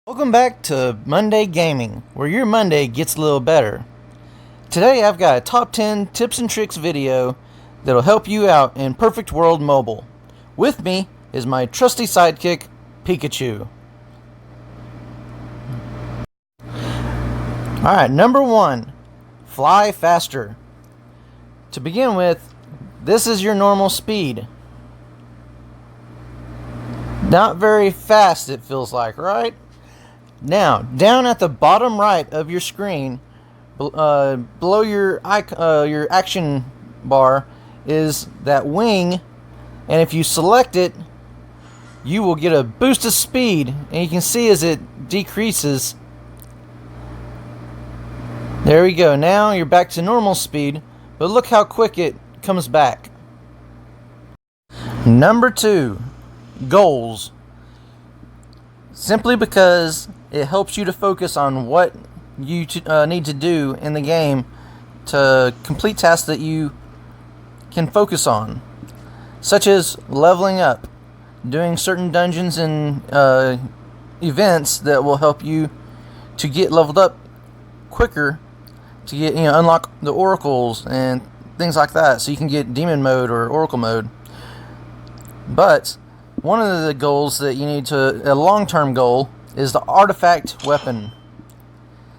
Welcome back to Monday Gaming, where your Monday gets a little better. Today I've got a top 10 tips and tricks video that'll help you out in Perfect World Mobile. With me is my trusty sidekick, Pikachu. Alright, number 1, fly faster. To begin with, this is your normal speed. Not very fast, it feels like, right? Now, down at the bottom right of your screen, below your action bar, is that wing, and if you select it, you will get a boost of speed, and you can see as it decreases. There we go. Now you're back to normal speed, but look how quick it comes back. Number 2, goals. Simply because it helps you to focus on what you need to do in the game to complete tasks that you can focus on, such as leveling up, doing certain dungeons and events that will help you to get leveled up quicker, to get unlock the oracles and things like that, so you can get demon mode or oracle mode. But one of the goals that you need to, a long-term goal, is the artifact weapon.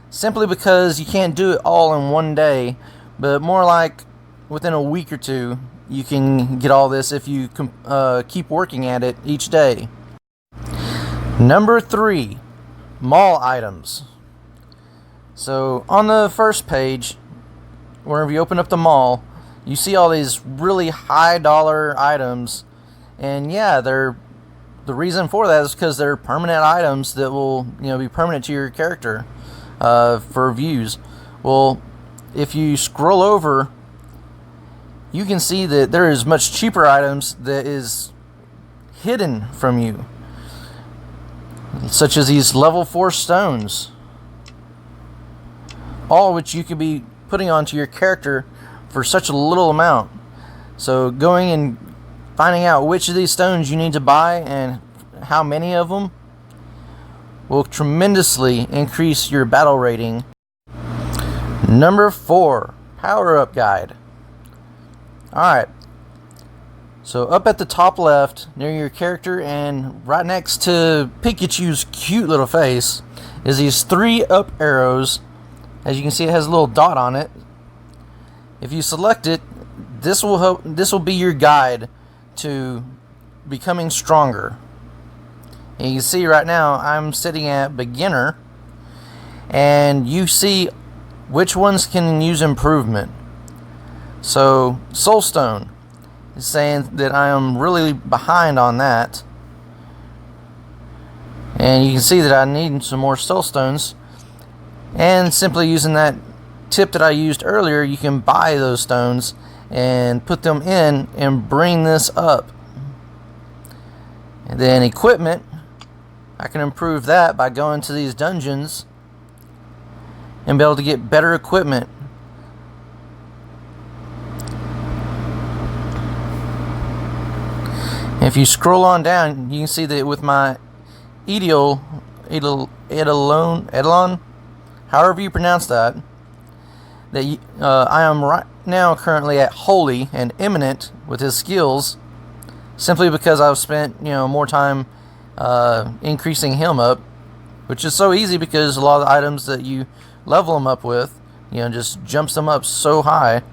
Simply because you can't do it all in one day, but more like within a week or two, you can get all this if you keep working at it each day. Number 3, mall items. So on the first page, whenever you open up the mall, you see all these really high dollar items, and yeah, the reason for that is because they're permanent items that will be permanent to your character for views. Well, if you scroll over, you can see that there is much cheaper items that is hidden from you, such as these level 4 stones, all of which you could be putting onto your character for such a little amount. So going and finding out which of these stones you need to buy and how many of them will tremendously increase your battle rating. Number 4, Powerup guide. Alright, so up at the top left near your character and right next to Pikachu's cute little face is these 3 up arrows. As you can see, it has a little dot on it. If you select it, this will be your guide to becoming stronger. And you can see right now I'm sitting at beginner, and you see which ones can use improvement. So Soulstone is saying that I am really behind on that, and you can see that I need some more Soulstones. And simply using that tip that I used earlier, you can buy those stones and put them in and bring this up. And then equipment, I can improve that by going to these dungeons and be able to get better equipment. If you scroll on down, you can see that with my Eidolon, however you pronounce that, I am right now currently at Holy and Eminent with his skills, simply because I've spent more time increasing him up, which is so easy because a lot of the items that you level him up with just jumps them up so high,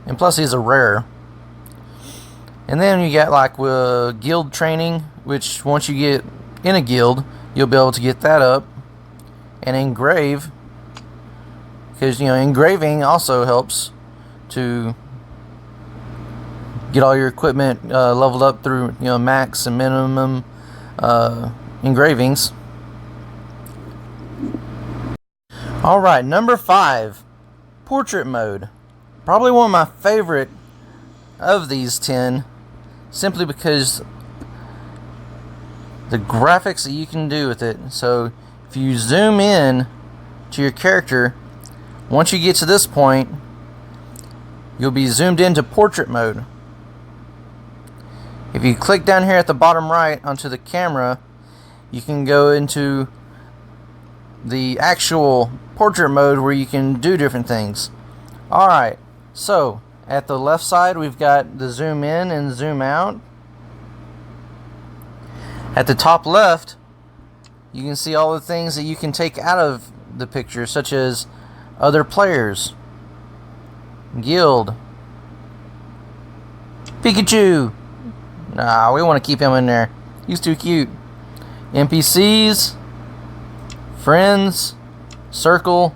and plus he's a rare. And then you got like guild training, which once you get in a guild you'll be able to get that up, and engrave, because engraving also helps to get all your equipment leveled up through max and minimum engravings. Alright, number 5, portrait mode. Probably one of my favorite of these 10, simply because the graphics that you can do with it. So if you zoom in to your character, once you get to this point, you'll be zoomed into portrait mode. If you click down here at the bottom right onto the camera, you can go into the actual portrait mode where you can do different things. Alright, so at the left side we've got the zoom in and zoom out. At the top left, you can see all the things that you can take out of the picture, such as other players, guild, Pikachu. Nah, we want to keep him in there. He's too cute. NPCs, friends, circle,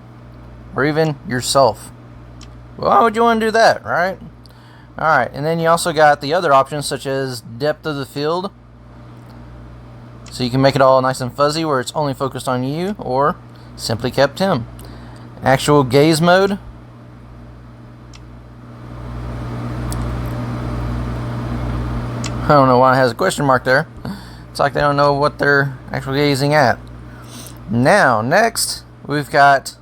or even yourself. Why would you want to do that, right? Alright, and then you also got the other options, such as depth of the field. So you can make it all nice and fuzzy where it's only focused on you, or simply kept him. Actual gaze mode. I don't know why it has a question mark there. It's like they don't know what they're actually gazing at. Now, next, we've got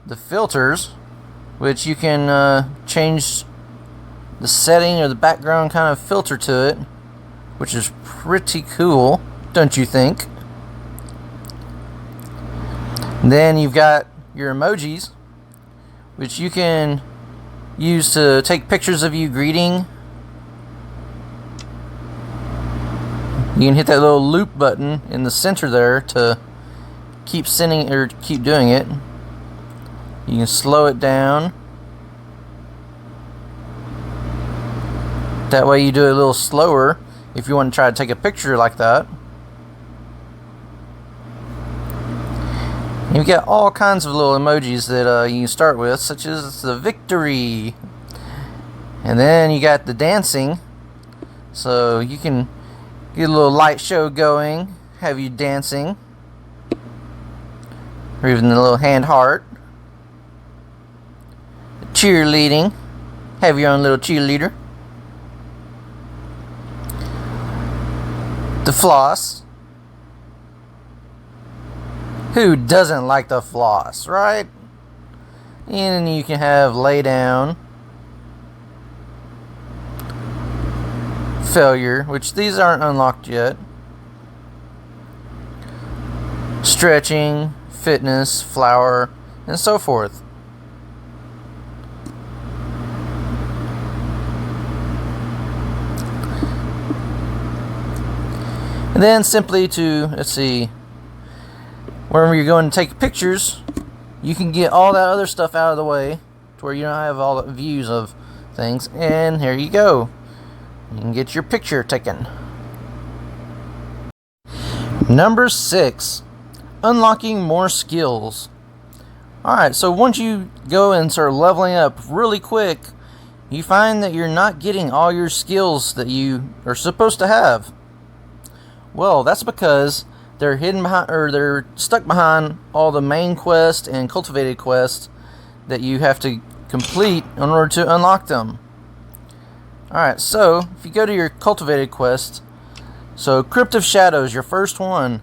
the filters, which you can change the setting or the background kind of filter to it, which is pretty cool, don't you think? Then you've got your emojis, which you can use to take pictures of you greeting. You can hit that little loop button in the center there to keep sending or keep doing it. You can slow it down. That way you do it a little slower if you want to try to take a picture like that. You've got all kinds of little emojis that you can start with, such as the victory. And then you got the dancing. So you can get a little light show going, have you dancing. Or even the little hand heart. Cheerleading. Have your own little cheerleader. The floss. Who doesn't like the floss, right? And you can have lay down. Failure, which these aren't unlocked yet. Stretching, fitness, flower, and so forth. And then simply to, let's see, wherever you're going to take pictures, you can get all that other stuff out of the way to where you don't have all the views of things. And here you go. You can get your picture taken. Number 6, unlocking more skills. Alright, so once you go and start leveling up really quick, you find that you're not getting all your skills that you are supposed to have. Well, that's because they're hidden behind, or they're stuck behind all the main quests and cultivated quests that you have to complete in order to unlock them. Alright, so if you go to your cultivated quest, so Crypt of Shadows, your first one,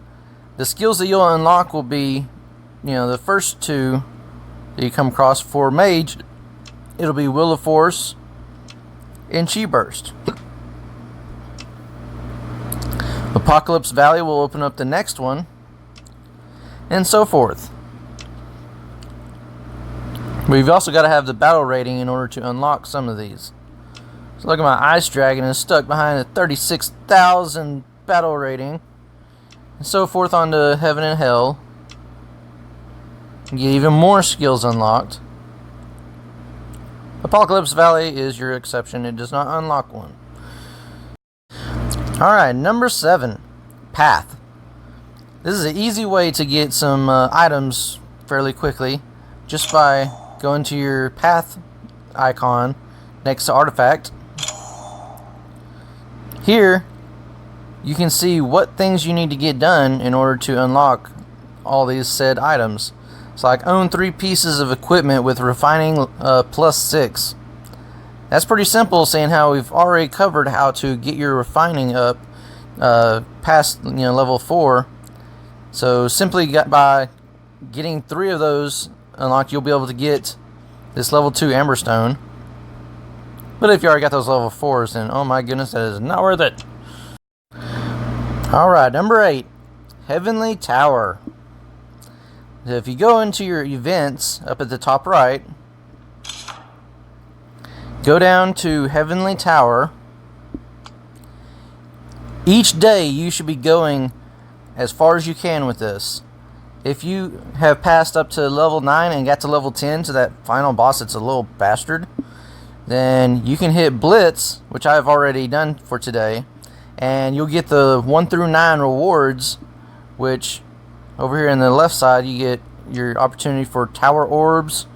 the skills that you'll unlock will be, the first two that you come across. For Mage, it'll be Will of Force and Chi Burst. Apocalypse Valley will open up the next one, and so forth. We've also got to have the battle rating in order to unlock some of these. So look at my Ice Dragon is stuck behind a 36,000 battle rating, and so forth on to Heaven and Hell. You get even more skills unlocked. Apocalypse Valley is your exception, it does not unlock one. Alright, number 7, Path. This is an easy way to get some items fairly quickly, just by going to your Path icon next to Artifact. Here, you can see what things you need to get done in order to unlock all these said items. It's like own 3 pieces of equipment with refining +6. That's pretty simple, seeing how we've already covered how to get your refining up past level 4. So simply by getting 3 of those unlocked, you'll be able to get this level 2 Amberstone. But if you already got those level 4s, then oh my goodness, that is not worth it. Alright, number 8, Heavenly Tower. If you go into your events up at the top right, go down to Heavenly Tower. Each day you should be going as far as you can with this. If you have passed up to level 9 and got to level 10 to that final boss, it's a little bastard, then you can hit Blitz, which I've already done for today, and you'll get the 1 through 9 rewards, which over here on the left side you get your opportunity for Tower Orbs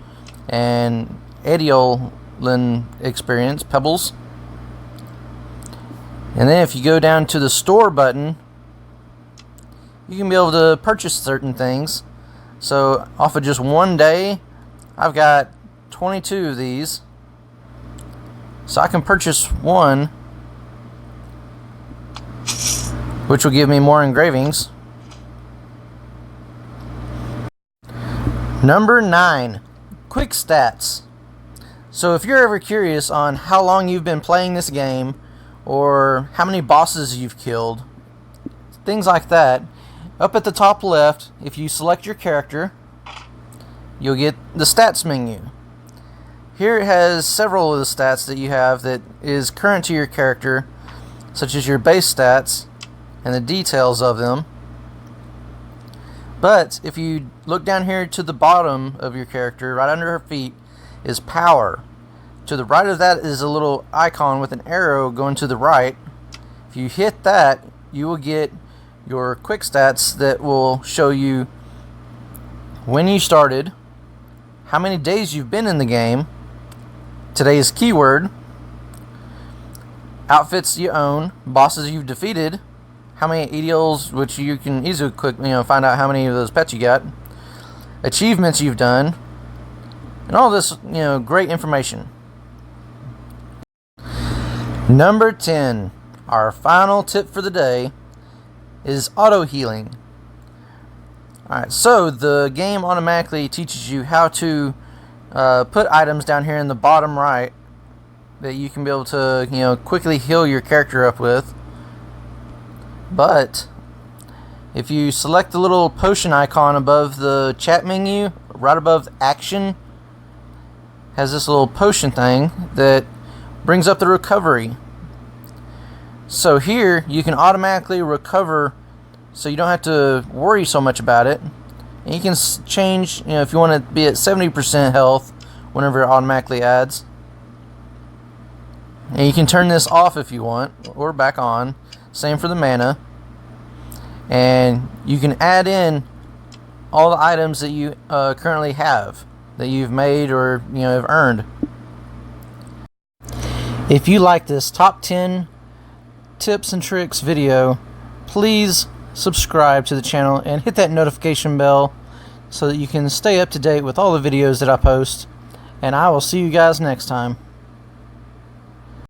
and Aeolin experience, Pebbles. And then if you go down to the store button, you can be able to purchase certain things. So off of just one day, I've got 22 of these. So I can purchase one, which will give me more engravings. Number 9, quick stats. So if you're ever curious on how long you've been playing this game, or how many bosses you've killed, things like that, up at the top left, if you select your character, you'll get the stats menu. Here it has several of the stats that you have that is current to your character, such as your base stats and the details of them. But if you look down here to the bottom of your character, right under her feet, is power. To the right of that is a little icon with an arrow going to the right. If you hit that, you will get your quick stats that will show you when you started, how many days you've been in the game, today's keyword, outfits you own, bosses you've defeated, how many Aeolins, which you can easily find out how many of those pets you got, achievements you've done, and all this great information. Number 10, our final tip for the day, is auto healing. Alright, so the game automatically teaches you how to put items down here in the bottom right that you can be able to quickly heal your character up with. But if you select the little potion icon above the chat menu, right above action, has this little potion thing that brings up the recovery. So here you can automatically recover, so you don't have to worry so much about it. And you can change, if you want to be at 70% health whenever it automatically adds. And you can turn this off if you want, or back on. Same for the mana. And you can add in all the items that you currently have, that you've made or have earned. If you like this top 10 tips and tricks video, please subscribe to the channel and hit that notification bell so that you can stay up to date with all the videos that I post. And I will see you guys next time.